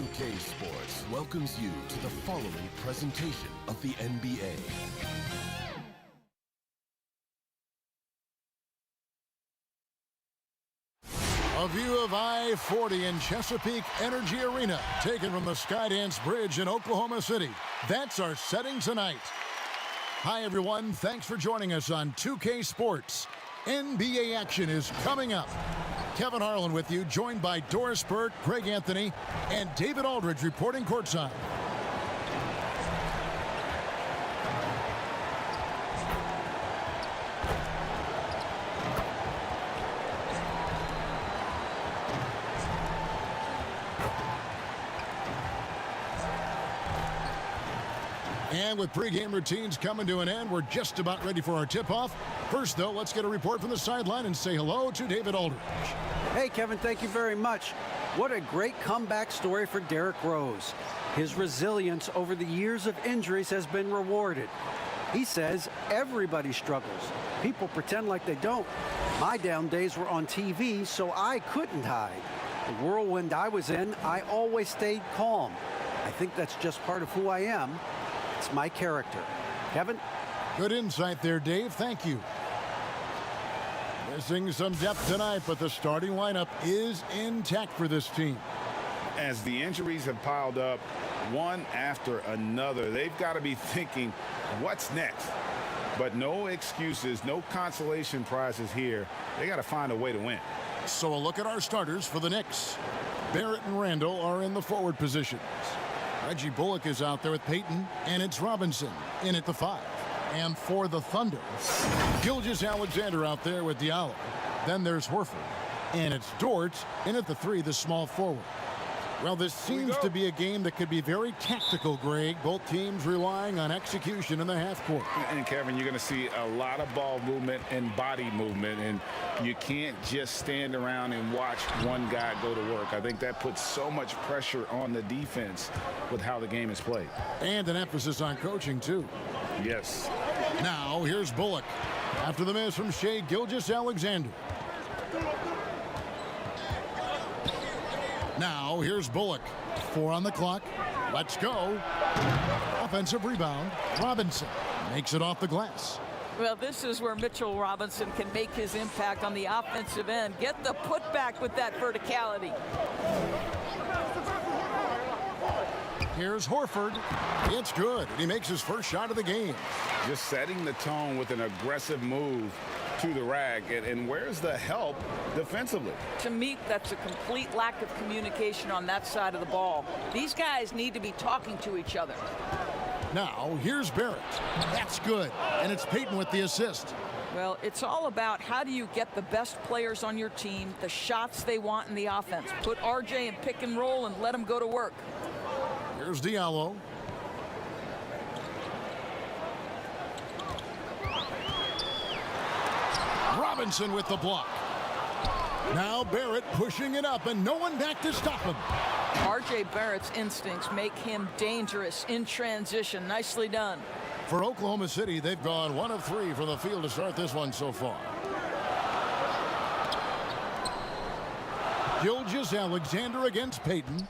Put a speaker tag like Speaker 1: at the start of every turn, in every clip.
Speaker 1: 2K Sports welcomes you to the following presentation of the NBA.
Speaker 2: A view of I-40 in Chesapeake Energy Arena, taken from the Skydance Bridge in Oklahoma City. That's our setting tonight. Hi, everyone. Thanks for joining us on 2K Sports. NBA action is coming up. Kevin Harlan with you, joined by Doris Burke, Greg Anthony, and David Aldridge reporting courtside. And with pregame routines coming to an end, we're just about ready for our tip-off. First, though, let's get a report from the sideline and say hello to David Aldridge.
Speaker 3: Hey, Kevin, thank you very much. What a great comeback story for Derrick Rose. His resilience over the years of injuries has been rewarded. He says everybody struggles. People pretend like they don't. My down days were on TV, so I couldn't hide. The whirlwind I was in, I always stayed calm. I think that's just part of who I am. It's my character. Kevin?
Speaker 2: Good insight there, Dave. Thank you. Missing some depth tonight, but the starting lineup is intact for this team.
Speaker 4: As the injuries have piled up one after another, they've got to be thinking, what's next? But no excuses, no consolation prizes here. They got to find a way to win.
Speaker 2: So a look at our starters for the Knicks. Barrett and Randall are in the forward positions. Reggie Bullock is out there with Payton, and it's Robinson in at the 5. And for the Thunder, Gilgeous-Alexander out there with Diallo. Then there's Horford, and it's Dort in at the 3, the small forward. Well, this seems to be a game that could be very tactical, Greg. Both teams relying on execution in the half court.
Speaker 4: And Kevin, you're going to see a lot of ball movement and body movement, and you can't just stand around and watch one guy go to work. I think that puts so much pressure on the defense with how the game is played.
Speaker 2: And an emphasis on coaching, too.
Speaker 4: Yes.
Speaker 2: Now, here's Bullock. After the miss from Shai Gilgeous-Alexander. Now, here's Bullock. 4 on the clock. Let's go. Offensive rebound. Robinson makes it off the glass.
Speaker 5: Well, this is where Mitchell Robinson can make his impact on the offensive end. Get the putback with that verticality.
Speaker 2: Here's Horford. It's good. He makes his first shot of the game.
Speaker 4: Just setting the tone with an aggressive move to the rack. And where's the help defensively?
Speaker 5: To me, that's a complete lack of communication on that side of the ball. These guys need to be talking to each other.
Speaker 2: Now, here's Barrett. That's good. And it's Payton with the assist.
Speaker 5: Well, it's all about how do you get the best players on your team, the shots they want in the offense. Put RJ in pick and roll and let him go to work.
Speaker 2: Here's Diallo. Robinson with the block. Now Barrett pushing it up, and no one back to stop him.
Speaker 5: RJ Barrett's instincts make him dangerous in transition. Nicely done.
Speaker 2: For Oklahoma City, they've gone 1 of 3 from the field to start this one so far. Gilgeous-Alexander against Payton.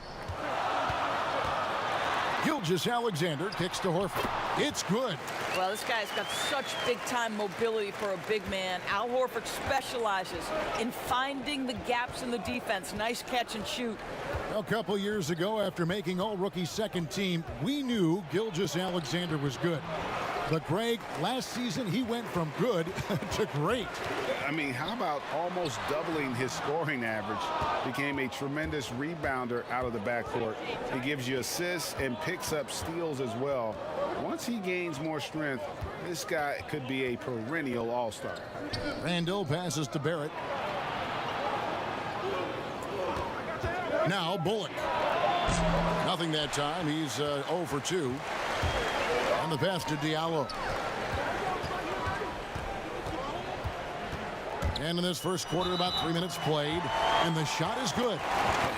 Speaker 2: Gilgeous-Alexander kicks to Horford. It's good.
Speaker 5: Well, this guy's got such big-time mobility for a big man. Al Horford specializes in finding the gaps in the defense. Nice catch and shoot.
Speaker 2: A couple years ago, after making all-rookie second team, we knew Gilgeous-Alexander was good. But, Greg, last season he went from good to great.
Speaker 4: I mean, how about almost doubling his scoring average? Became a tremendous rebounder out of the backcourt. He gives you assists and picks up steals as well. Once he gains more strength, this guy could be a perennial all-star.
Speaker 2: Randall passes to Barrett. Now Bullock. Nothing that time. He's 0 for 2. On the pass to Diallo. And in this first quarter, about 3 minutes played, and the shot is good.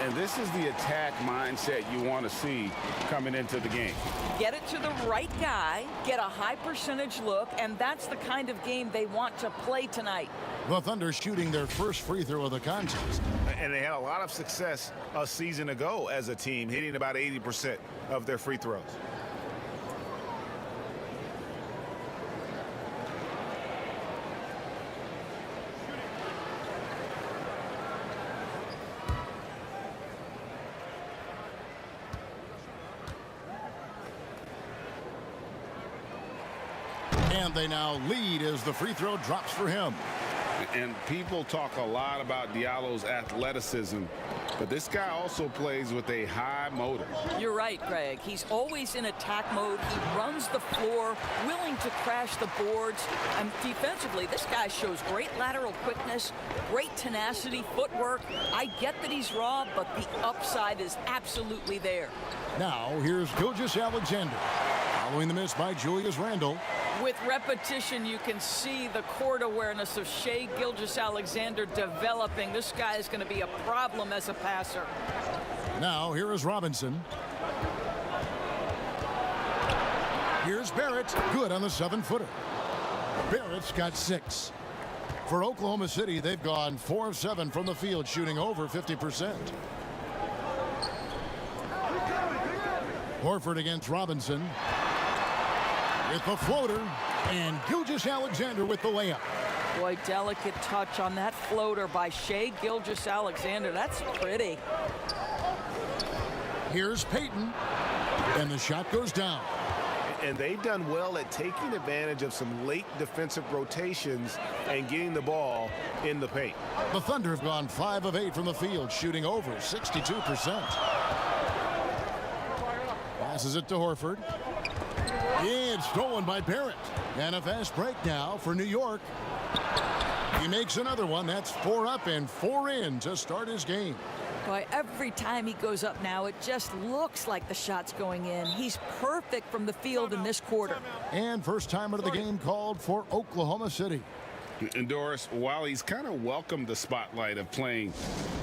Speaker 4: And this is the attack mindset you want to see coming into the game.
Speaker 5: Get it to the right guy, get a high percentage look, and that's the kind of game they want to play tonight.
Speaker 2: The Thunder shooting their first free throw of the contest.
Speaker 6: And they had a lot of success a season ago as a team, hitting about 80% of their free throws.
Speaker 2: And they now lead as the free throw drops for him.
Speaker 4: And people talk a lot about Diallo's athleticism, but this guy also plays with a high motor.
Speaker 5: You're right, Greg. He's always in attack mode. He runs the floor, willing to crash the boards. And defensively, this guy shows great lateral quickness, great tenacity, footwork. I get that he's raw, but the upside is absolutely there.
Speaker 2: Now, here's Gilgeous-Alexander. Following the miss by Julius Randle.
Speaker 5: With repetition, you can see the court awareness of Shai Gilgeous-Alexander developing. This guy is going to be a problem as a passer.
Speaker 2: Now, here is Robinson. Here's Barrett. Good on the 7-footer. Barrett's got 6. For Oklahoma City, they've gone 4 of 7 from the field, shooting over 50%. Horford against Robinson. With the floater, and Gilgeous-Alexander with the layup.
Speaker 5: Boy, delicate touch on that floater by Shai Gilgeous-Alexander. That's pretty.
Speaker 2: Here's Payton, and the shot goes down.
Speaker 6: And they've done well at taking advantage of some late defensive rotations and getting the ball in the paint.
Speaker 2: The Thunder have gone 5 of 8 from the field, shooting over 62%. Passes it to Horford. It's stolen by Barrett. And a fast break now for New York. He makes another one. That's 4 up and 4 in to start his game.
Speaker 5: Boy, every time he goes up now, it just looks like the shot's going in. He's perfect from the field in this quarter.
Speaker 2: And first timer of the game called for Oklahoma City.
Speaker 4: And Doris, while he's kind of welcomed the spotlight of playing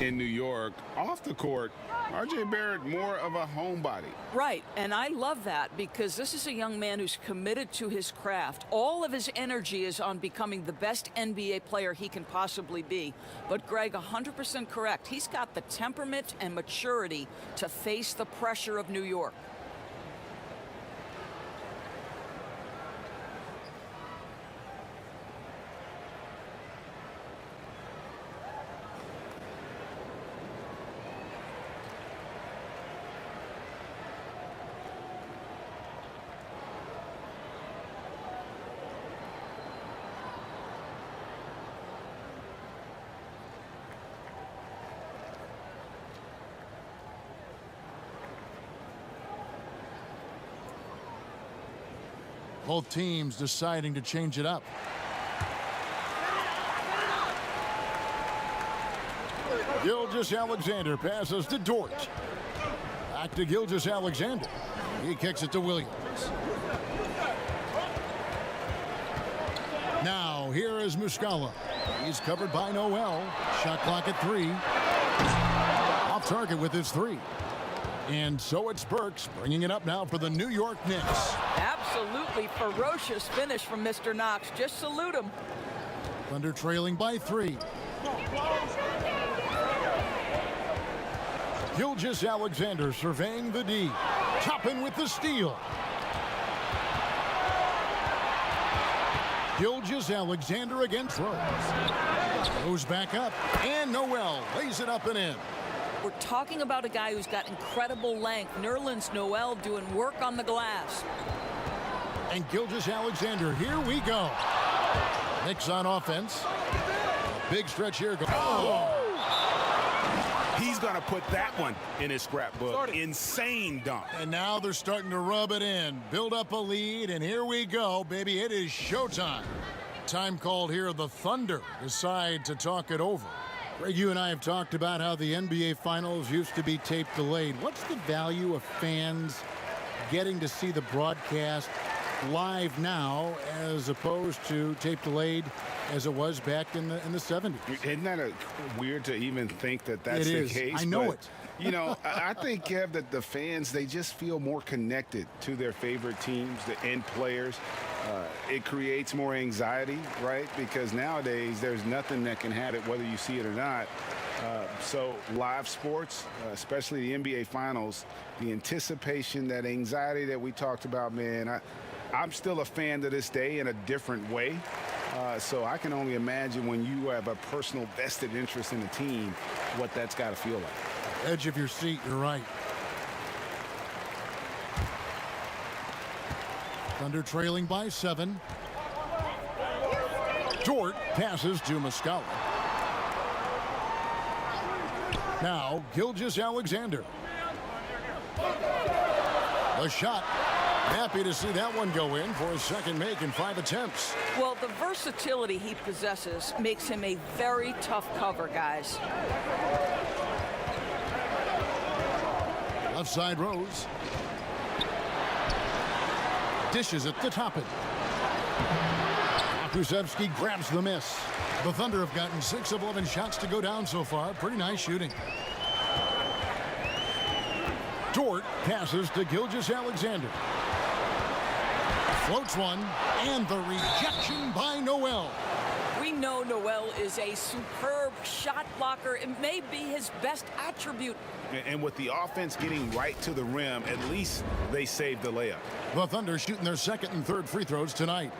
Speaker 4: in New York, off the court, R.J. Barrett more of a homebody.
Speaker 5: Right, and I love that because this is a young man who's committed to his craft. All of his energy is on becoming the best NBA player he can possibly be. But Greg, 100% correct. He's got the temperament and maturity to face the pressure of New York.
Speaker 2: Both teams deciding to change it up. Gilgeous-Alexander passes to Dort. Back to Gilgeous-Alexander. He kicks it to Williams. Now here is Muscala. He's covered by Noel. Shot clock at 3. Off target with his 3. And so it's Burks bringing it up now for the New York Knicks.
Speaker 5: Absolutely ferocious finish from Mr. Knox. Just salute him.
Speaker 2: Thunder trailing by 3. Gilgeous-Alexander surveying the D. Toppin with the steal. Gilgeous-Alexander again throws. Goes back up. And Noel lays it up and in.
Speaker 5: We're talking about a guy who's got incredible length. Nerlens Noel doing work on the glass.
Speaker 2: And Gilgeous-Alexander, here we go. Knicks on offense. A big stretch here. Oh!
Speaker 6: He's going to put that one in his scrapbook. Insane dunk.
Speaker 2: And now they're starting to rub it in. Build up a lead, and here we go, baby. It is showtime. Time called here. The Thunder decide to talk it over. Greg, you and I have talked about how the NBA Finals used to be tape delayed. What's the value of fans getting to see the broadcast live now as opposed to tape delayed as it was back in the 70s.
Speaker 4: Isn't that weird to even think that that's
Speaker 2: It
Speaker 4: the
Speaker 2: is.
Speaker 4: case?
Speaker 2: I know
Speaker 4: But,
Speaker 2: it.
Speaker 4: You know, I think, Kev, that the fans, they just feel more connected to their favorite teams and players. It creates more anxiety, right? Because nowadays there's nothing that can have it, whether you see it or not. So live sports, especially the NBA Finals, the anticipation, that anxiety that we talked about, man, I'm still a fan to this day in a different way. So I can only imagine when you have a personal vested interest in the team, what that's got to feel like.
Speaker 2: Edge of your seat, you're right. Thunder trailing by 7. Dort passes to Muscala. Now, Gilgeous-Alexander. A shot. Happy to see that one go in for a second make in 5 attempts.
Speaker 5: Well, the versatility he possesses makes him a very tough cover, guys.
Speaker 2: Left side Rose. Dishes at the top end. Kuszewski grabs the miss. The Thunder have gotten 6 of 11 shots to go down so far. Pretty nice shooting. Dort passes to Gilgeous-Alexander. Floats one, and the rejection by Noel.
Speaker 5: We know Noel is a superb shot blocker. It may be his best attribute.
Speaker 4: And with the offense getting right to the rim, at least they saved the layup.
Speaker 2: The Thunder shooting their second and third free throws tonight.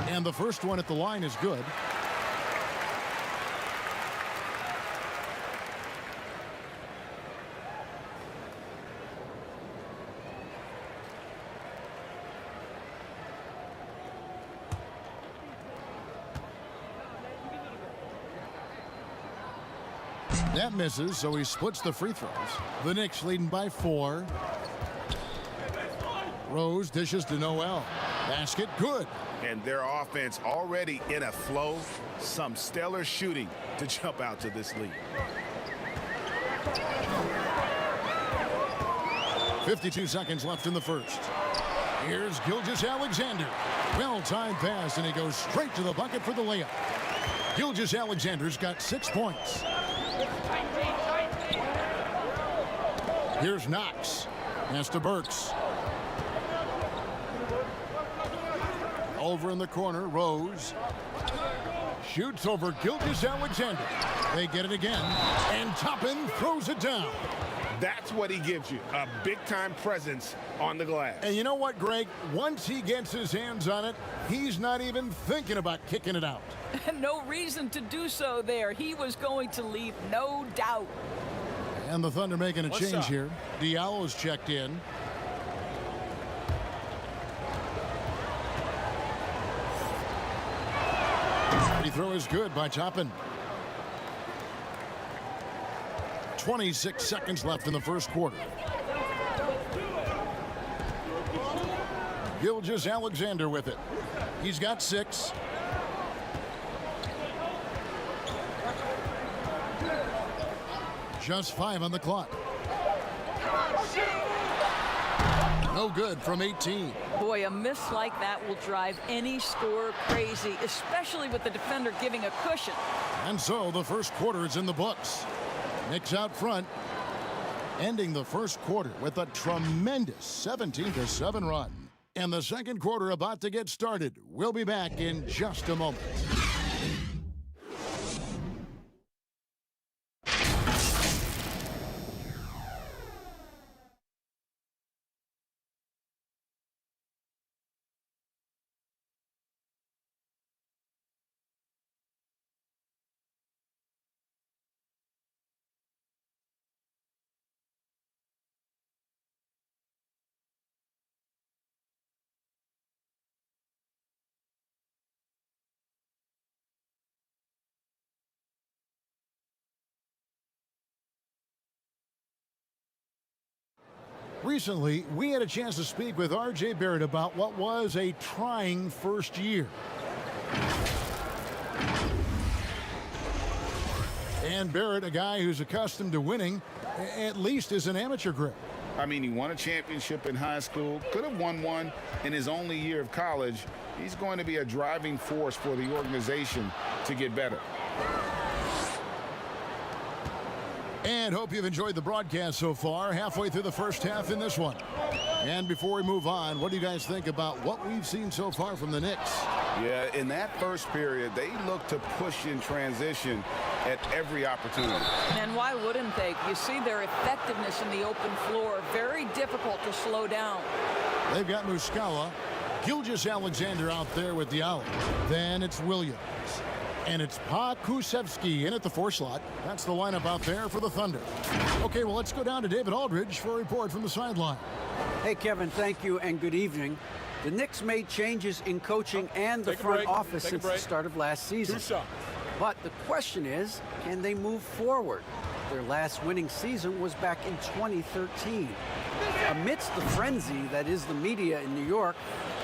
Speaker 2: And the first one at the line is good. That misses, so he splits the free throws. The Knicks leading by 4. Rose dishes to Noel. Basket good.
Speaker 4: And their offense already in a flow. Some stellar shooting to jump out to this lead.
Speaker 2: 52 seconds left in the first. Here's Gilgeous-Alexander. Well-timed pass, and he goes straight to the bucket for the layup. Gilgeous-Alexander's got 6 points. Here's Knox. Pass to Burks. Over in the corner, Rose. Shoots over Gilgeous-Alexander. They get it again, and Toppin throws it down.
Speaker 6: That's what he gives you, a big-time presence on the glass.
Speaker 2: And you know what, Greg? Once he gets his hands on it, he's not even thinking about kicking it out.
Speaker 5: No reason to do so there. He was going to leave, no doubt.
Speaker 2: And the Thunder making a change here. Diallo's checked in. Free throw is good by Toppin. 26 seconds left in the first quarter. Gilgeous-Alexander with it. He's got 6. Just 5 on the clock. No good from 18.
Speaker 5: Boy, a miss like that will drive any scorer crazy, especially with the defender giving a cushion.
Speaker 2: And so the first quarter is in the books. Knicks out front, ending the first quarter with a tremendous 17-7 run. And the second quarter about to get started. We'll be back in just a moment. Recently, we had a chance to speak with R.J. Barrett about what was a trying first year. And Barrett, a guy who's accustomed to winning, at least as an amateur grip.
Speaker 4: I mean, he won a championship in high school, could have won one in his only year of college. He's going to be a driving force for the organization to get better.
Speaker 2: And hope you've enjoyed the broadcast so far, halfway through the first half in this one. And before we move on, what do you guys think about what we've seen so far from the Knicks?
Speaker 4: Yeah, in that first period, they looked to push in transition at every opportunity.
Speaker 5: And why wouldn't they? You see their effectiveness in the open floor. Very difficult to slow down.
Speaker 2: They've got Muscala, Gilgeous-Alexander out there with Diallo. Then it's Williams. And it's Kusevsky in at the 4 slot. That's the lineup out there for the Thunder. Okay, well, let's go down to David Aldridge for a report from the sideline.
Speaker 3: Hey, Kevin, thank you and good evening. The Knicks made changes in coaching and the front office since the start of last season. But the question is, can they move forward? Their last winning season was back in 2013. Amidst the frenzy that is the media in New York,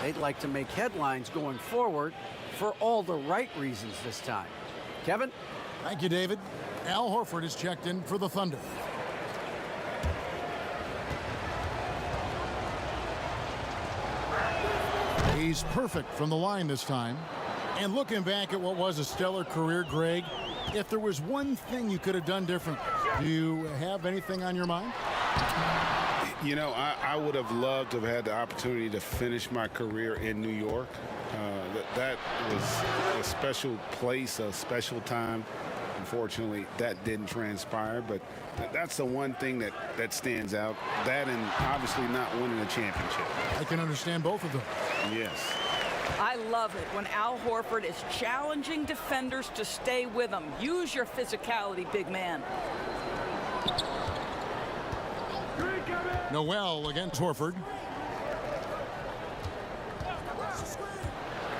Speaker 3: they'd like to make headlines going forward for all the right reasons this time. Kevin?
Speaker 2: Thank you, David. Al Horford is checked in for the Thunder. He's perfect from the line this time. And looking back at what was a stellar career, Greg, if there was one thing you could have done different, do you have anything on your mind?
Speaker 4: You know, I would have loved to have had the opportunity to finish my career in New York. That was a special place, a special time. Unfortunately, that didn't transpire, but that's the one thing that stands out. That and obviously not winning a championship.
Speaker 2: I can understand both of them.
Speaker 4: Yes.
Speaker 5: I love it when Al Horford is challenging defenders to stay with him. Use your physicality, big man.
Speaker 2: Noel against Horford.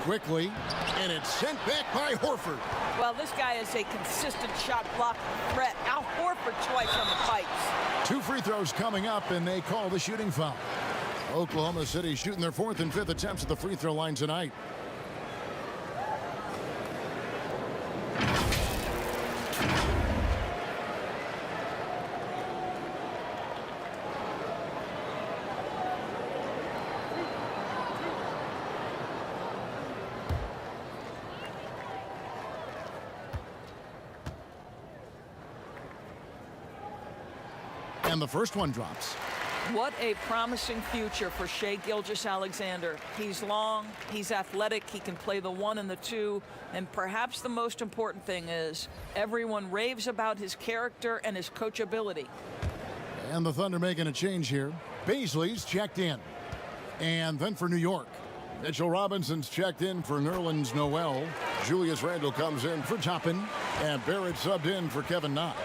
Speaker 2: Quickly, and it's sent back by Horford.
Speaker 5: Well, this guy is a consistent shot blocking threat. Al Horford twice on the pipes.
Speaker 2: 2 free throws coming up, and they call the shooting foul. Oklahoma City shooting their 4th and 5th attempts at the free throw line tonight. And the first one drops.
Speaker 5: What a promising future for Shai Gilgeous-Alexander. He's long, he's athletic, he can play the 1 and the 2, and perhaps the most important thing is everyone raves about his character and his coachability.
Speaker 2: And the Thunder making a change here. Baisley's checked in. And then for New York, Mitchell Robinson's checked in for Nerlens Noel. Julius Randle comes in for Toppin, and Barrett subbed in for Kevin Knox.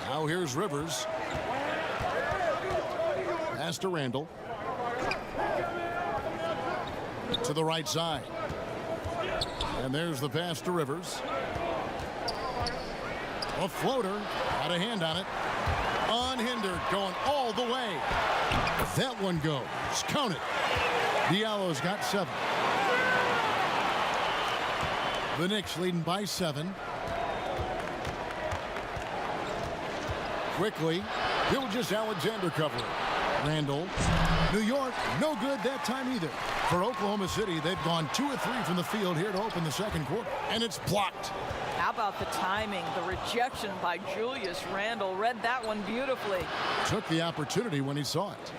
Speaker 2: Now here's Rivers. Pass to Randle. To the right side. And there's the pass to Rivers. A floater. Got a hand on it. Unhindered. Going all the way. That one goes. Count it. Diallo's got 7. The Knicks leading by 7. Quickly. Gilgeous-Alexander covering. Randle. New York, no good that time either. For Oklahoma City, they've gone 2 of 3 from the field here to open the second quarter. And it's blocked.
Speaker 5: How about the timing? The rejection by Julius Randle. Read that one beautifully.
Speaker 2: Took the opportunity when he saw it.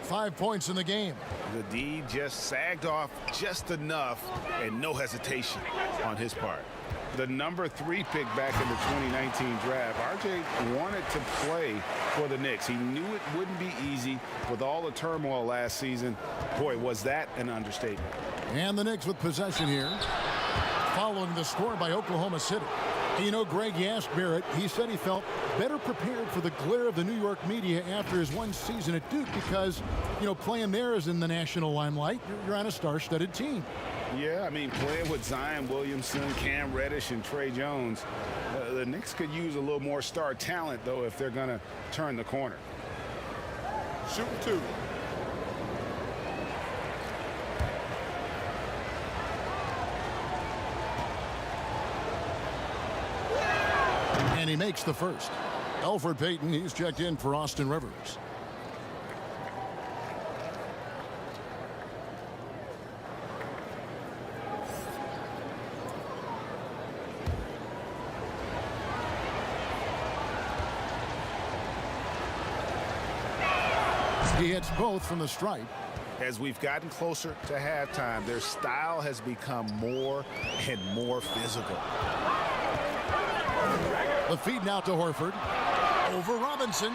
Speaker 2: 5 points in the game.
Speaker 6: The D just sagged off just enough and no hesitation on his part.
Speaker 4: The number 3 pick back in the 2019 draft, RJ wanted to play for the Knicks. He knew it wouldn't be easy with all the turmoil last season. Boy, was that an understatement.
Speaker 2: And the Knicks with possession here, following the score by Oklahoma City. You know, Greg, you asked Barrett. He said he felt better prepared for the glare of the New York media after his 1 season at Duke because, you know, playing there is in the national limelight. You're on a star-studded team.
Speaker 4: Yeah, I mean, playing with Zion Williamson, Cam Reddish, and Trey Jones, the Knicks could use a little more star talent, though, if they're going to turn the corner.
Speaker 6: Shooting 2.
Speaker 2: And he makes the first. Elfrid Payton, he's checked in for Austin Rivers. He hits both from the stripe.
Speaker 6: As we've gotten closer to halftime, their style has become more and more physical.
Speaker 2: The feed now to Horford. Over Robinson.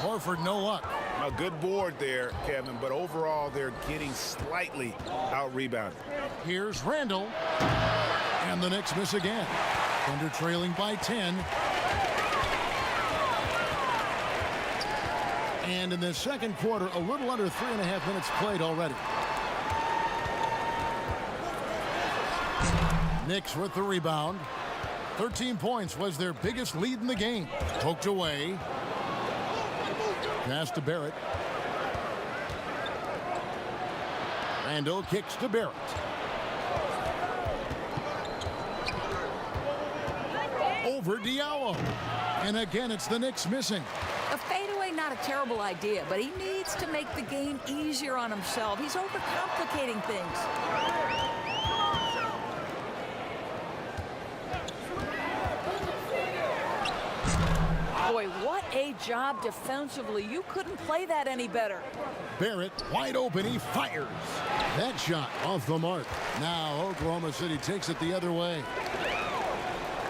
Speaker 2: Horford, no luck.
Speaker 6: A good board there, Kevin, but overall they're getting slightly out-rebounded.
Speaker 2: Here's Randall. And the Knicks miss again. Thunder trailing by 10. And in the second quarter, a little under 3.5 minutes played already. Knicks with the rebound. 13 points was their biggest lead in the game. Poked away. Pass to Barrett. Randall kicks to Barrett. Over Diallo. And again, it's the Knicks missing.
Speaker 5: A fadeaway, not a terrible idea, but he needs to make the game easier on himself. He's overcomplicating things. Boy, what a job defensively. You couldn't play that any better.
Speaker 2: Barrett wide open. He fires. That shot off the mark. Now Oklahoma City takes it the other way.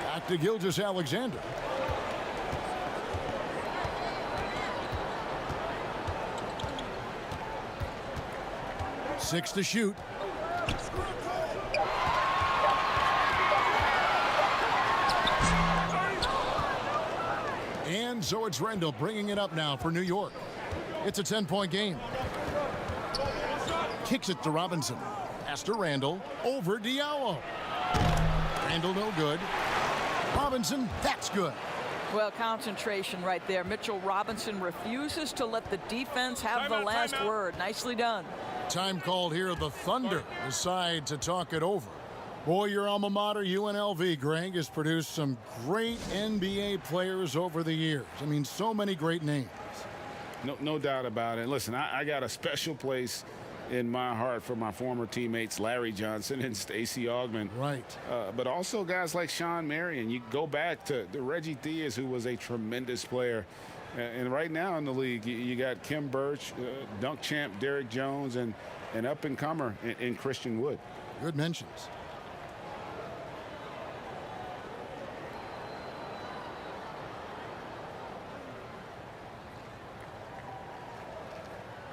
Speaker 2: Back to Gilgeous-Alexander. Six to shoot. And so it's Randall bringing it up now for New York. It's a 10-point game. Kicks it to Robinson. Pass to Randall. Over Diallo. Randall no good. Robinson, that's good.
Speaker 5: Well, concentration right there. Mitchell Robinson refuses to let the defense have the last word. Nicely done.
Speaker 2: Time called here. The Thunder decide to talk it over. Boy, your alma mater, UNLV, Greg, has produced some great NBA players over the years. I mean, so many great names.
Speaker 4: No doubt about it. Listen, I got a special place in my heart for my former teammates Larry Johnson and Stacey Augmon.
Speaker 2: Right.
Speaker 4: But also guys like Sean Marion. You go back to Reggie Theus, who was a tremendous player. And right now in the league, you got Kim Birch, dunk champ Derrick Jones, and an up-and-comer in Christian Wood.
Speaker 2: Good mentions.